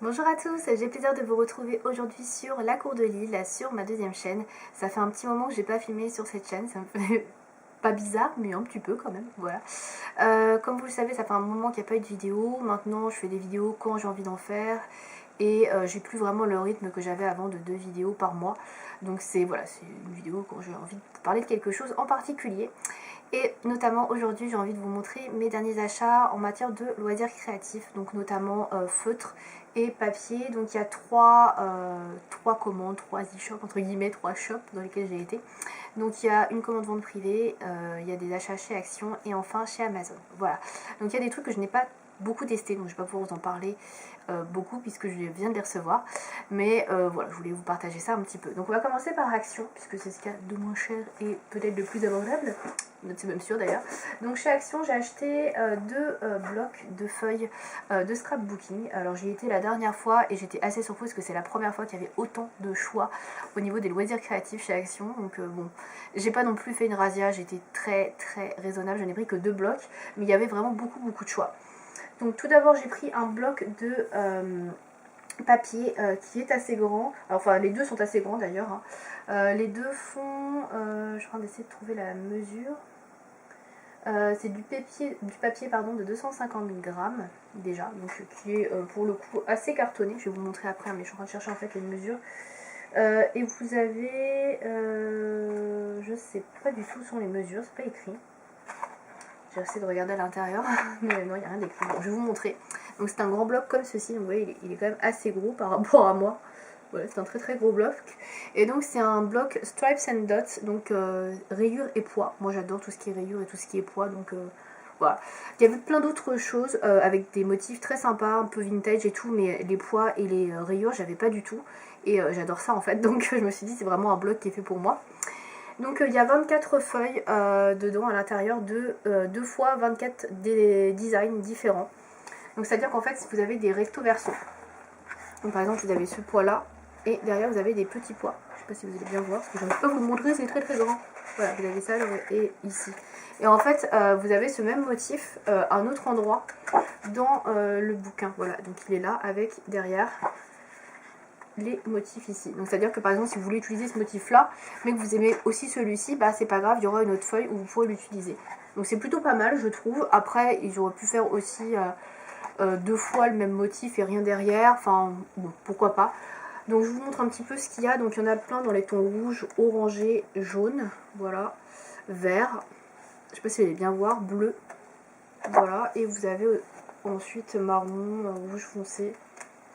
Bonjour à tous, j'ai le plaisir de vous retrouver aujourd'hui sur la cour de Lille, sur ma deuxième chaîne. Ça fait un petit moment que j'ai pas filmé sur cette chaîne, ça me fait pas bizarre, mais un petit peu quand même, voilà. Comme vous le savez, ça fait un moment qu'il n'y a pas eu de vidéo. Maintenant, je fais des vidéos quand j'ai envie d'en faire. Et j'ai plus vraiment le rythme que j'avais avant de 2 vidéos par mois. Donc c'est voilà, c'est une vidéo quand j'ai envie de parler de quelque chose en particulier. Et notamment aujourd'hui j'ai envie de vous montrer mes derniers achats en matière de loisirs créatifs, donc notamment feutre et papier. Donc il y a trois commandes, 3 e-shops entre guillemets, 3 shops dans lesquels j'ai été. Donc il y a une commande vente privée, il y a des achats chez Action et enfin chez Amazon. Voilà, donc il y a des trucs que je n'ai pas beaucoup testé, donc je ne vais pas pouvoir vous en parler beaucoup puisque je viens de les recevoir, mais voilà, je voulais vous partager ça un petit peu. Donc on va commencer par Action puisque c'est ce qu'il y a de moins cher et peut-être de plus abordable, c'est même sûr d'ailleurs. Donc chez Action j'ai acheté 2 blocs de feuilles de scrapbooking. Alors j'y étais la dernière fois et j'étais assez surprise parce que c'est la première fois qu'il y avait autant de choix au niveau des loisirs créatifs chez Action. Donc bon, j'ai pas non plus fait une razzia, j'étais très raisonnable, je n'ai pris que 2 blocs, mais il y avait vraiment beaucoup de choix. Donc tout d'abord j'ai pris un bloc de papier qui est assez grand. Alors, enfin les deux sont assez grands d'ailleurs, hein. Les deux font, je suis en train d'essayer de trouver la mesure. C'est du papier pardon, de 250 grammes déjà, donc qui est pour le coup assez cartonné. Je vais vous montrer après, mais je suis en train de chercher en fait les mesures. Et vous avez, je sais pas du tout où sont les mesures, c'est pas écrit. J'ai essayé de regarder à l'intérieur, mais non, il n'y a rien d'écrit. Bon, je vais vous montrer. Donc c'est un grand bloc comme ceci, donc vous voyez, il est quand même assez gros par rapport à moi. Voilà, c'est un très gros bloc. Et donc c'est un bloc Stripes and Dots, donc rayures et poids. Moi j'adore tout ce qui est rayures et tout ce qui est poids, donc voilà. Il y avait plein d'autres choses avec des motifs très sympas, un peu vintage et tout, mais les poids et les rayures, j'avais pas du tout. Et j'adore ça en fait, donc je me suis dit c'est vraiment un bloc qui est fait pour moi. Donc il y a 24 feuilles dedans à l'intérieur de 2 fois 24 designs différents. Donc c'est à dire qu'en fait vous avez des recto verso. Donc par exemple vous avez ce poids là et derrière vous avez des petits poids. Je sais pas si vous allez bien voir parce que je ne peux pas vous le montrer, c'est très grand. Voilà, vous avez ça et ici. Et en fait vous avez ce même motif à un autre endroit dans le bouquin. Voilà, donc il est là avec derrière les motifs ici. Donc c'est à dire que par exemple si vous voulez utiliser ce motif là mais que vous aimez aussi celui-ci, bah c'est pas grave, il y aura une autre feuille où vous pourrez l'utiliser. Donc c'est plutôt pas mal je trouve. Après ils auraient pu faire aussi 2 fois le même motif et rien derrière, enfin bon, pourquoi pas. Donc je vous montre un petit peu ce qu'il y a. Donc il y en a plein dans les tons rouge, orangé, jaune, voilà, vert, je sais pas si vous allez bien voir, bleu, voilà, et vous avez ensuite marron, rouge foncé.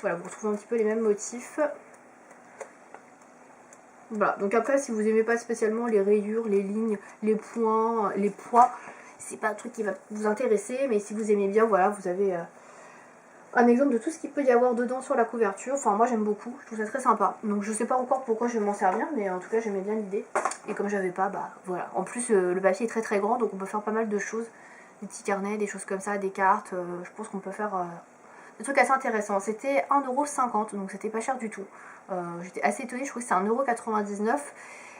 Voilà, vous retrouvez un petit peu les mêmes motifs. Voilà, donc après si vous aimez pas spécialement les rayures, les lignes, les points, les poids, c'est pas un truc qui va vous intéresser, mais si vous aimez bien, voilà, vous avez un exemple de tout ce qu'il peut y avoir dedans sur la couverture. Enfin moi j'aime beaucoup, je trouve ça très sympa. Donc je sais pas encore pourquoi je vais m'en servir, mais en tout cas j'aimais bien l'idée. Et comme j'avais pas, bah voilà. En plus le papier est très grand, donc on peut faire pas mal de choses. Des petits carnets, des choses comme ça, des cartes, je pense qu'on peut faire des trucs assez intéressants. C'était 1,50 €, donc c'était pas cher du tout. J'étais assez étonnée, je trouvais que c'était 1,99 €.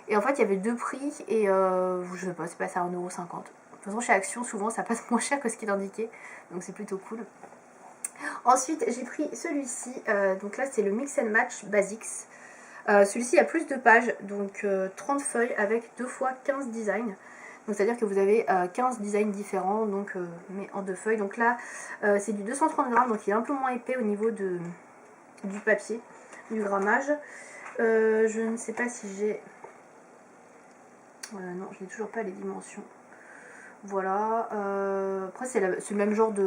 Et en fait il y avait 2 prix et je sais pas, c'est passé à 1,50 €. De toute façon chez Action souvent ça passe moins cher que ce qu'il indiquait, donc c'est plutôt cool. Ensuite j'ai pris celui-ci, donc là c'est le Mix and Match Basics. Celui-ci a plus de pages, donc 30 feuilles avec 2 fois 15 designs. Donc c'est à dire que vous avez 15 designs différents, donc mais en 2 feuilles. Donc là c'est du 230 grammes, donc il est un peu moins épais au niveau du papier, du grammage. Je ne sais pas si j'ai... non, je n'ai toujours pas les dimensions. Voilà. Après c'est le même genre de...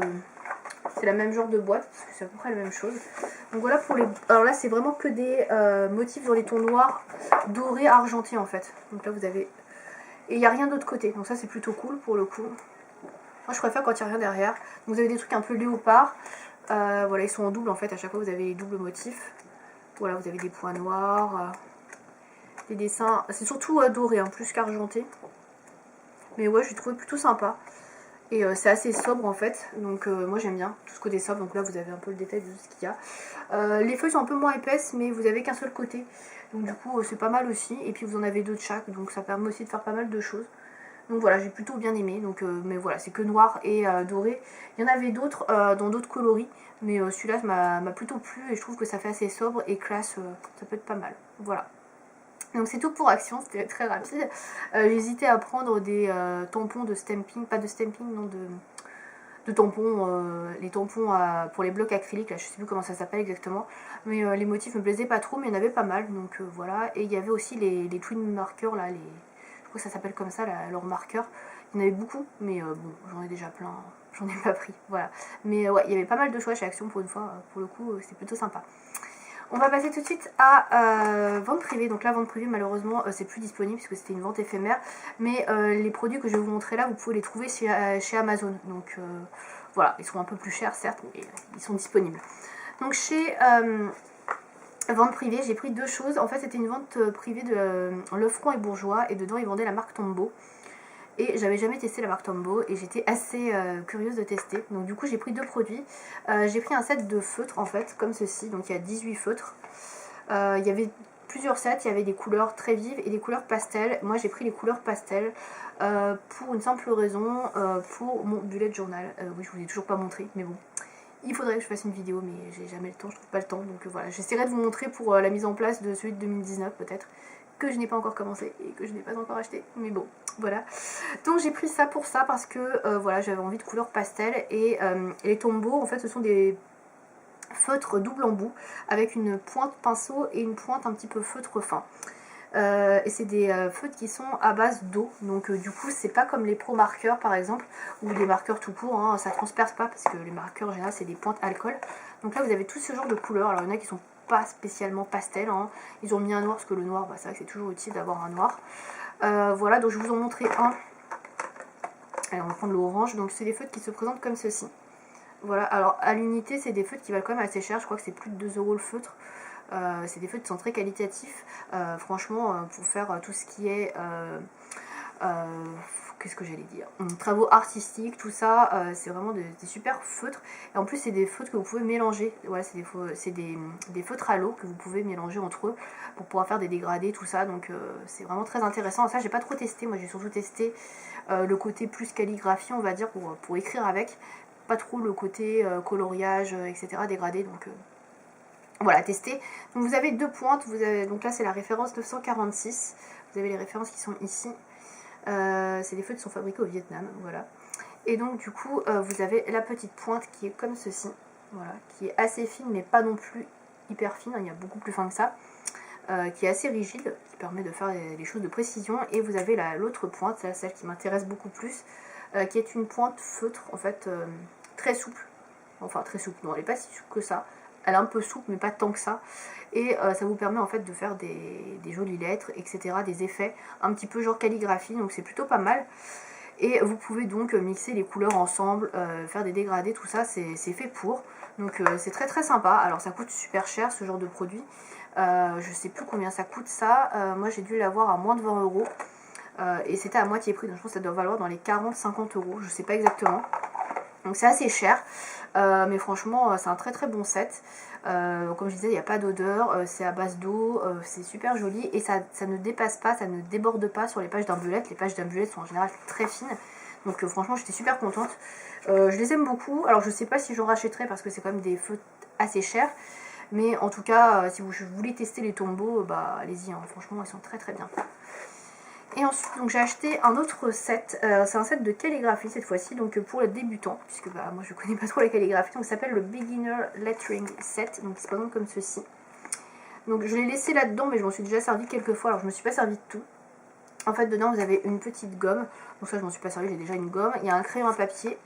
C'est la même genre de boîte, parce que c'est à peu près la même chose. Donc voilà pour les... Alors là c'est vraiment que des motifs dans les tons noirs, dorés, argentés en fait. Donc là vous avez... Et il n'y a rien d'autre côté, donc ça c'est plutôt cool pour le coup. Moi je préfère quand il n'y a rien derrière. Donc, vous avez des trucs un peu léopard. Voilà, ils sont en double en fait, à chaque fois vous avez les doubles motifs. Voilà, vous avez des points noirs, des dessins. C'est surtout doré, hein, plus qu'argenté. Mais ouais, je l'ai trouvé plutôt sympa. Et c'est assez sobre en fait, donc moi j'aime bien tout ce côté sobre. Donc là vous avez un peu le détail de ce qu'il y a. Les feuilles sont un peu moins épaisses, mais vous avez qu'un seul côté, donc du coup c'est pas mal aussi. Et puis vous en avez deux de chaque, donc ça permet aussi de faire pas mal de choses. Donc voilà, j'ai plutôt bien aimé. Donc, mais voilà, c'est que noir et doré. Il y en avait d'autres dans d'autres coloris. Mais celui-là m'a plutôt plu et je trouve que ça fait assez sobre et classe. Ça peut être pas mal. Voilà. Donc c'est tout pour Action, c'était très rapide. J'ai hésité à prendre des tampons de stamping, pas de stamping, non, de tampons, les tampons pour les blocs acryliques, là, je sais plus comment ça s'appelle exactement, mais les motifs me plaisaient pas trop, mais il y en avait pas mal, donc voilà. Et il y avait aussi les twin markers, là, je crois que ça s'appelle comme ça, là, leurs marqueurs. Il y en avait beaucoup, mais bon, j'en ai déjà plein, j'en ai pas pris, voilà. Mais ouais, il y avait pas mal de choix chez Action pour une fois, pour le coup, c'est plutôt sympa. On va passer tout de suite à vente privée. Donc la vente privée, malheureusement, c'est plus disponible puisque c'était une vente éphémère. Mais les produits que je vais vous montrer là, vous pouvez les trouver chez Amazon. Donc voilà, ils sont un peu plus chers, certes, mais ils sont disponibles. Donc chez vente privée, j'ai pris deux choses. En fait, c'était une vente privée de Lefranc et Bourgeois. Et dedans, ils vendaient la marque Tombow. Et j'avais jamais testé la marque Tombow et j'étais assez curieuse de tester. Donc du coup j'ai pris deux produits. J'ai pris un set de feutres en fait, comme ceci. Donc il y a 18 feutres. Il y avait plusieurs sets, il y avait des couleurs très vives et des couleurs pastel. Moi j'ai pris les couleurs pastel pour une simple raison, pour mon bullet journal. Oui, je vous ai toujours pas montré, mais bon. Il faudrait que je fasse une vidéo, mais j'ai jamais le temps, je trouve pas le temps. Donc voilà, j'essaierai de vous montrer pour la mise en place de celui de 2019 peut-être, que je n'ai pas encore commencé et que je n'ai pas encore acheté. Mais bon, voilà. Donc j'ai pris ça pour ça parce que voilà, j'avais envie de couleur pastel. Et les Tombow, en fait, ce sont des feutres double embout avec une pointe pinceau et une pointe un petit peu feutre fin. Et c'est des feutres qui sont à base d'eau, donc du coup c'est pas comme les pro marqueurs par exemple, ou les marqueurs tout court, hein, ça transperce pas parce que les marqueurs en général c'est des pointes alcool. Donc là vous avez tout ce genre de couleurs. Alors il y en a qui sont pas spécialement pastel, hein. Ils ont mis un noir parce que le noir, bah, c'est vrai que c'est toujours utile d'avoir un noir. Voilà, donc je vous en montrer un. Allez, on va prendre l'orange. Donc c'est des feutres qui se présentent comme ceci. Voilà, alors à l'unité c'est des feutres qui valent quand même assez cher, je crois que c'est plus de 2 € le feutre. C'est des feutres qui sont très qualitatifs. Franchement, pour faire tout ce qui est qu'est-ce que j'allais dire, travaux artistiques, tout ça, c'est vraiment des super feutres. Et en plus c'est des feutres que vous pouvez mélanger. Voilà, c'est des feutres à l'eau que vous pouvez mélanger entre eux pour pouvoir faire des dégradés, tout ça. Donc c'est vraiment très intéressant. Ça j'ai pas trop testé, moi j'ai surtout testé le côté plus calligraphie, on va dire, pour écrire avec. Pas trop le côté coloriage, etc. dégradé. Donc voilà, tester. Donc vous avez deux pointes, donc là c'est la référence 946, vous avez les références qui sont ici. C'est des feutres qui sont fabriqués au Vietnam, voilà. Et donc du coup vous avez la petite pointe qui est comme ceci, voilà, qui est assez fine mais pas non plus hyper fine, il y a beaucoup plus fin que ça, qui est assez rigide, qui permet de faire des choses de précision. Et vous avez l'autre pointe, c'est celle qui m'intéresse beaucoup plus, qui est une pointe feutre en fait, très souple, enfin très souple, non elle n'est pas si souple que ça. Elle est un peu souple mais pas tant que ça. Et ça vous permet en fait de faire des jolies lettres, etc. Des effets un petit peu genre calligraphie, donc c'est plutôt pas mal. Et vous pouvez donc mixer les couleurs ensemble, faire des dégradés, tout ça c'est fait pour. Donc c'est très très sympa. Alors ça coûte super cher ce genre de produit. Je sais plus combien ça coûte ça. Moi j'ai dû l'avoir à moins de 20 €. Et c'était à moitié prix, donc je pense que ça doit valoir dans les 40-50 €, je sais pas exactement. Donc c'est assez cher, mais franchement c'est un très très bon set. Comme je disais, il n'y a pas d'odeur, c'est à base d'eau, c'est super joli et ça ne dépasse pas, ça ne déborde pas sur les pages d'un bullet. Les pages d'un bullet sont en général très fines, donc franchement j'étais super contente. Je les aime beaucoup. Alors je sais pas si j'en rachèterai parce que c'est quand même des feutres assez chers, mais en tout cas si vous voulez tester les Tombow, bah allez-y, hein. Franchement ils sont très très bien. Et ensuite, donc j'ai acheté un autre set, c'est un set de calligraphie cette fois-ci, donc pour les débutants, puisque bah, moi je connais pas trop la calligraphie, donc ça s'appelle le Beginner Lettering Set, donc il se présente comme ceci. Donc je l'ai laissé là-dedans, mais je m'en suis déjà servi quelques fois, alors je me suis pas servi de tout. En fait, dedans vous avez une petite gomme, donc ça je m'en suis pas servi, j'ai déjà une gomme, il y a un crayon à papier,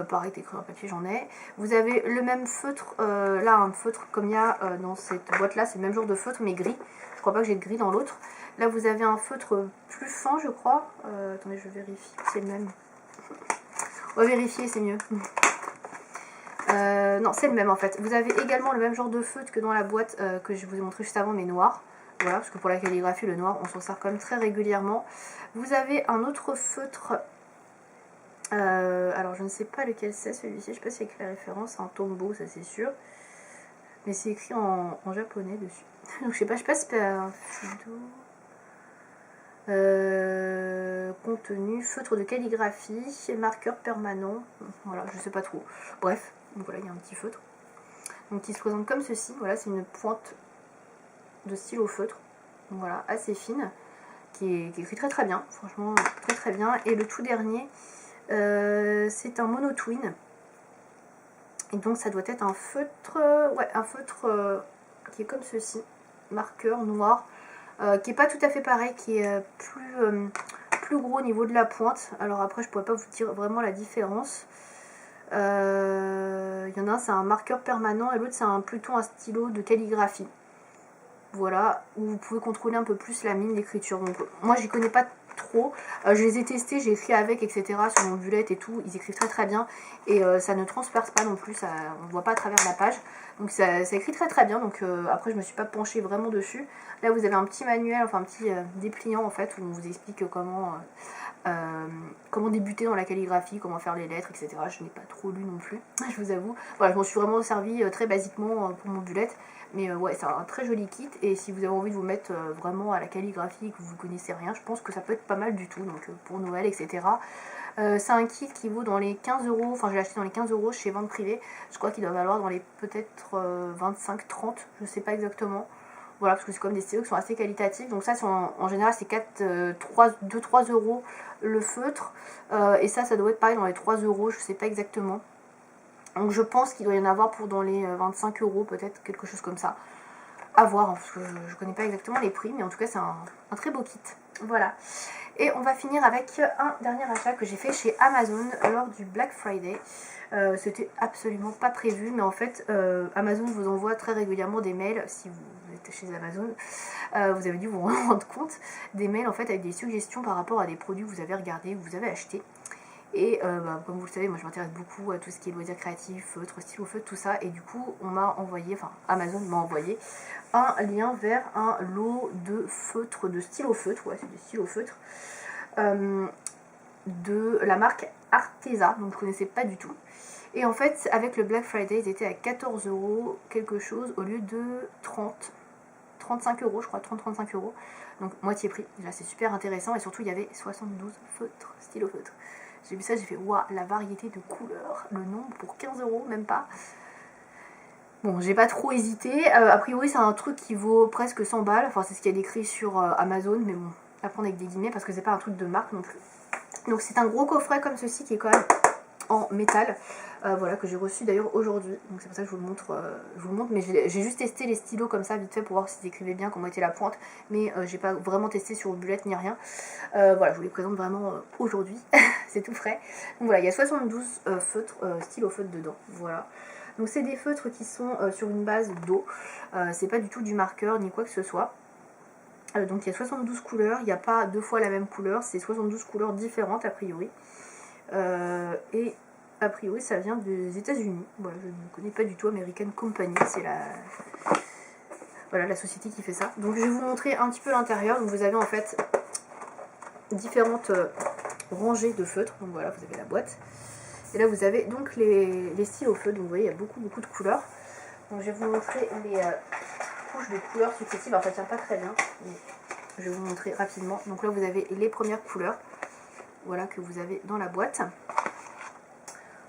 pareil, des crayons à papier j'en ai. Vous avez le même feutre, là un feutre comme il y a dans cette boîte-là, c'est le même genre de feutre mais gris, je crois pas que j'ai de gris dans l'autre. Là vous avez un feutre plus fin je crois. Attendez je vérifie, c'est le même. On va vérifier, c'est mieux. Non c'est le même en fait. Vous avez également le même genre de feutre que dans la boîte que je vous ai montré juste avant mais noir. Voilà, parce que pour la calligraphie le noir on s'en sert quand même très régulièrement. Vous avez un autre feutre. Alors je ne sais pas lequel c'est celui-ci, je sais pas si c'est écrit la référence, un Tombow ça c'est sûr. Mais c'est écrit en japonais dessus. Donc je sais pas si c'est un Fudo. Contenu, feutre de calligraphie, marqueur permanent, voilà, je sais pas trop. Bref, donc voilà, il y a un petit feutre. Donc il se présente comme ceci, voilà, c'est une pointe de stylo feutre, donc voilà, assez fine, qui écrit très très bien, franchement très très bien. Et le tout dernier, c'est un mono twin, et donc ça doit être un feutre, ouais, un feutre qui est comme ceci, marqueur noir, qui est pas tout à fait pareil, qui est plus gros au niveau de la pointe. Alors après je pourrais pas vous dire vraiment la différence. Il y en a un c'est un marqueur permanent et l'autre c'est plutôt un stylo de calligraphie. Voilà, où vous pouvez contrôler un peu plus la mine d'écriture. Donc moi j'y connais pas trop, je les ai testés, j'ai écrit avec etc sur mon bullet et tout, ils écrivent très très bien et ça ne transperce pas non plus, ça, on ne voit pas à travers la page, donc ça écrit très très bien. Donc après je me suis pas penchée vraiment dessus. Là vous avez un petit manuel, enfin un petit dépliant en fait, où on vous explique comment débuter dans la calligraphie, comment faire les lettres, etc. Je n'ai pas trop lu non plus, je vous avoue. Voilà, je m'en suis vraiment servi très basiquement pour mon bullet. Mais ouais, c'est un très joli kit. Et si vous avez envie de vous mettre vraiment à la calligraphie et que vous connaissez rien, je pense que ça peut être pas mal du tout. Donc pour Noël, etc. C'est un kit qui vaut dans les 15 euros. Enfin, je l'ai acheté dans les 15 euros chez Vente Privée. Je crois qu'il doit valoir dans les peut-être 25-30. Je sais pas exactement. Voilà, parce que c'est comme des stylos qui sont assez qualitatifs. Donc ça, en général, c'est 2-3 euros le feutre. Et ça doit être pareil dans les 3 euros. Je sais pas exactement. Donc je pense qu'il doit y en avoir pour dans les 25 euros, peut-être quelque chose comme ça. À voir, hein, parce que je connais pas exactement les prix, mais en tout cas c'est un très beau kit. Voilà. Et on va finir avec un dernier achat que j'ai fait chez Amazon lors du Black Friday. C'était absolument pas prévu, mais en fait Amazon vous envoie très régulièrement des mails, si vous êtes chez Amazon, vous avez dû vous rendre compte, des mails en fait avec des suggestions par rapport à des produits que vous avez regardés, que vous avez achetés. Et comme vous le savez, moi je m'intéresse beaucoup à tout ce qui est loisirs créatifs, feutres, stylo feutre, tout ça. Et du coup, on m'a envoyé, enfin Amazon m'a envoyé un lien vers un lot de feutres, de stylo feutre, ouais c'est des stylos feutres, de la marque Arteza, donc je ne connaissais pas du tout. Et en fait, avec le Black Friday, ils étaient à 14 euros quelque chose au lieu de 35 euros, je crois, 30-35 euros. Donc moitié prix, déjà c'est super intéressant. Et surtout, il y avait 72 feutres, stylo feutres. J'ai vu ça, j'ai fait waouh, la variété de couleurs, le nombre pour 15 euros, même pas. Bon, j'ai pas trop hésité. A priori, c'est un truc qui vaut presque 100 balles. Enfin, c'est ce qu'il y a décrit sur Amazon, mais bon, à prendre avec des guillemets parce que c'est pas un truc de marque non plus. Donc, c'est un gros coffret comme ceci qui est quand même en métal. Voilà, que j'ai reçu d'ailleurs aujourd'hui. Donc, c'est pour ça que je vous le montre. Mais j'ai juste testé les stylos comme ça, vite fait, pour voir s'ils écrivaient bien, comment était la pointe. Mais j'ai pas vraiment testé sur le bullet ni rien. Voilà, je vous les présente vraiment aujourd'hui. C'est tout frais. Donc voilà, il y a 72 feutres, stylo feutres dedans. Voilà. Donc c'est des feutres qui sont sur une base d'eau. C'est pas du tout du marqueur ni quoi que ce soit. Donc il y a 72 couleurs. Il n'y a pas deux fois la même couleur. C'est 72 couleurs différentes a priori. Et a priori ça vient des États-Unis. Voilà, je ne connais pas du tout. American Company, c'est la société qui fait ça. Donc je vais vous montrer un petit peu l'intérieur. Donc vous avez en fait différentes rangées de feutres. Donc voilà, vous avez la boîte. Et là vous avez donc les stylos feutres. Donc vous voyez, il y a beaucoup de couleurs. Donc je vais vous montrer les couches de couleurs successives. Alors ça tient pas très bien, mais je vais vous montrer rapidement. Donc là vous avez les premières couleurs. Voilà, que vous avez dans la boîte.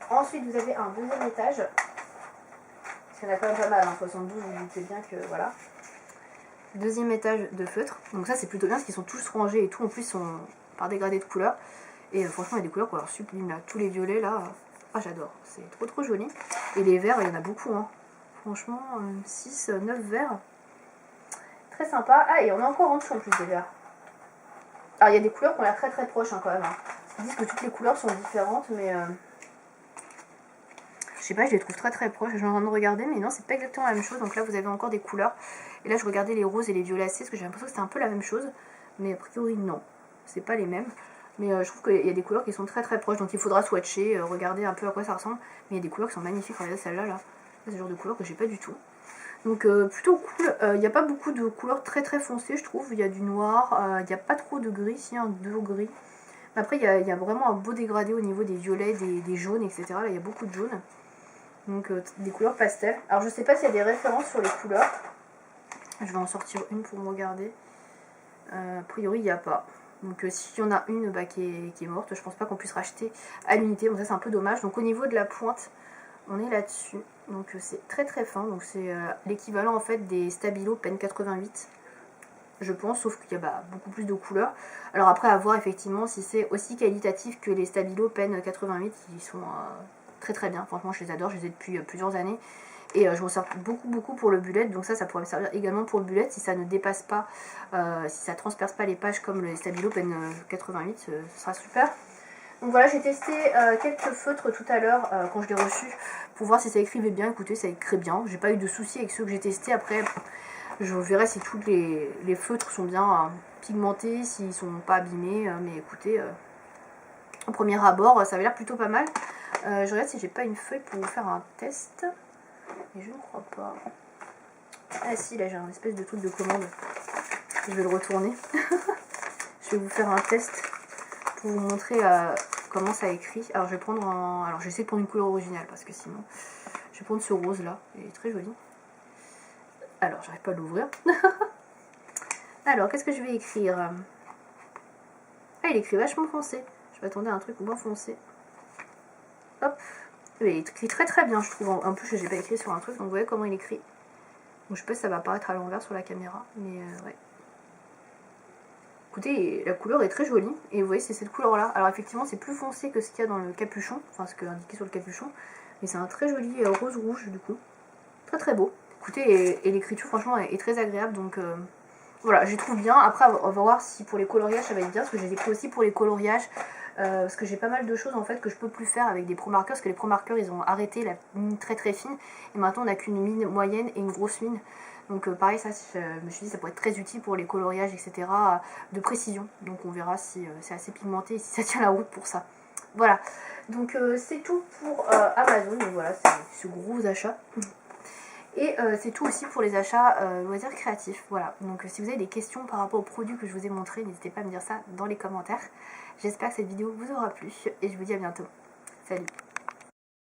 Ensuite vous avez un deuxième étage. Parce qu'il y en a quand même pas mal, hein, 72, vous doutez bien que voilà. Deuxième étage de feutres. Donc ça c'est plutôt bien parce qu'ils sont tous rangés et tout. En plus ils sont par dégradé de couleurs. Et franchement il y a des couleurs alors sublimes là. Tous les violets là, ah j'adore. C'est trop joli. Et les verts il y en a beaucoup. Hein. Franchement 6, 9 verts. Très sympa. Ah et on a encore en dessous en plus des verts. Alors il y a des couleurs qui ont l'air très proches hein, quand même. Hein. Ils disent que toutes les couleurs sont différentes mais... je sais pas, je les trouve très proches. Je suis en train de regarder, mais non, c'est pas exactement la même chose. Donc là, vous avez encore des couleurs. Et là, je regardais les roses et les violacés, parce que j'ai l'impression que c'était un peu la même chose. Mais a priori, non. C'est pas les mêmes. Mais je trouve qu'il y a des couleurs qui sont très proches. Donc il faudra swatcher, regarder un peu à quoi ça ressemble. Mais il y a des couleurs qui sont magnifiques. Regardez celle-là, là. C'est le genre de couleur que j'ai pas du tout. Donc plutôt cool. Il n'y a pas beaucoup de couleurs très foncées, je trouve. Il y a du noir. Il n'y a pas trop de gris. Si, un deux gris. Mais après, il y a vraiment un beau dégradé au niveau des violets, des jaunes, etc. Là, il y a beaucoup de jaunes. Donc des couleurs pastel. Alors je sais pas s'il y a des références sur les couleurs. Je vais en sortir une pour me regarder. A priori il n'y a pas. Donc s'il y en a une qui est morte, je pense pas qu'on puisse racheter à l'unité. Donc ça c'est un peu dommage. Donc au niveau de la pointe, on est là-dessus. Donc c'est très très fin. Donc c'est l'équivalent en fait des Stabilo Pen 88. Je pense, sauf qu'il y a beaucoup plus de couleurs. Alors après, à voir effectivement si c'est aussi qualitatif que les Stabilo Pen 88 qui sont très très bien. Franchement, je les adore, je les ai depuis plusieurs années. Et je m'en sers beaucoup pour le bullet, donc ça pourrait me servir également pour le bullet si ça ne dépasse pas, si ça transperce pas les pages comme les Stabilo Pen 88, ce sera super. Donc voilà, j'ai testé quelques feutres tout à l'heure quand je l'ai reçu pour voir si ça écrivait bien. Écoutez, ça écrit bien, j'ai pas eu de soucis avec ceux que j'ai testés. Après, je verrai si tous les feutres sont bien pigmentés, s'ils sont pas abîmés, mais écoutez, au premier abord, ça avait l'air plutôt pas mal. Je regarde si j'ai pas une feuille pour vous faire un test. Et je ne crois pas. Ah si, là j'ai un espèce de truc de commande. Je vais le retourner. Je vais vous faire un test pour vous montrer comment ça écrit. Alors je vais prendre un... Alors j'essaie de prendre une couleur originale parce que sinon... Je vais prendre ce rose là. Il est très joli. Alors j'arrive pas à l'ouvrir. Alors qu'est-ce que je vais écrire? Ah, il écrit vachement foncé. Je m'attendais à un truc moins foncé. Hop. Il écrit très bien, je trouve. En plus, j'ai pas écrit sur un truc, donc vous voyez comment il écrit. Donc, je sais pas si ça va apparaître à l'envers sur la caméra, mais ouais. Écoutez, la couleur est très jolie, et vous voyez, c'est cette couleur-là. Alors, effectivement, c'est plus foncé que ce qu'il y a dans le capuchon, enfin, ce qui est indiqué sur le capuchon, mais c'est un très joli rose-rouge, du coup. Très beau. Écoutez, et l'écriture, franchement, est très agréable, donc... Voilà, je les trouve bien. Après, on va voir si pour les coloriages ça va être bien, parce que j'ai des pris aussi pour les coloriages, parce que j'ai pas mal de choses en fait que je peux plus faire avec des pro marqueurs, parce que les pro marqueurs ils ont arrêté la mine très fine, et maintenant on n'a qu'une mine moyenne et une grosse mine. Donc pareil, ça, je me suis dit ça pourrait être très utile pour les coloriages, etc. De précision. Donc on verra si c'est assez pigmenté et si ça tient la route pour ça. Voilà, donc c'est tout pour Amazon. Donc voilà, c'est ce gros achat. Et c'est tout aussi pour les achats loisirs créatifs. Voilà, donc si vous avez des questions par rapport aux produits que je vous ai montrés, n'hésitez pas à me dire ça dans les commentaires. J'espère que cette vidéo vous aura plu et je vous dis à bientôt. Salut!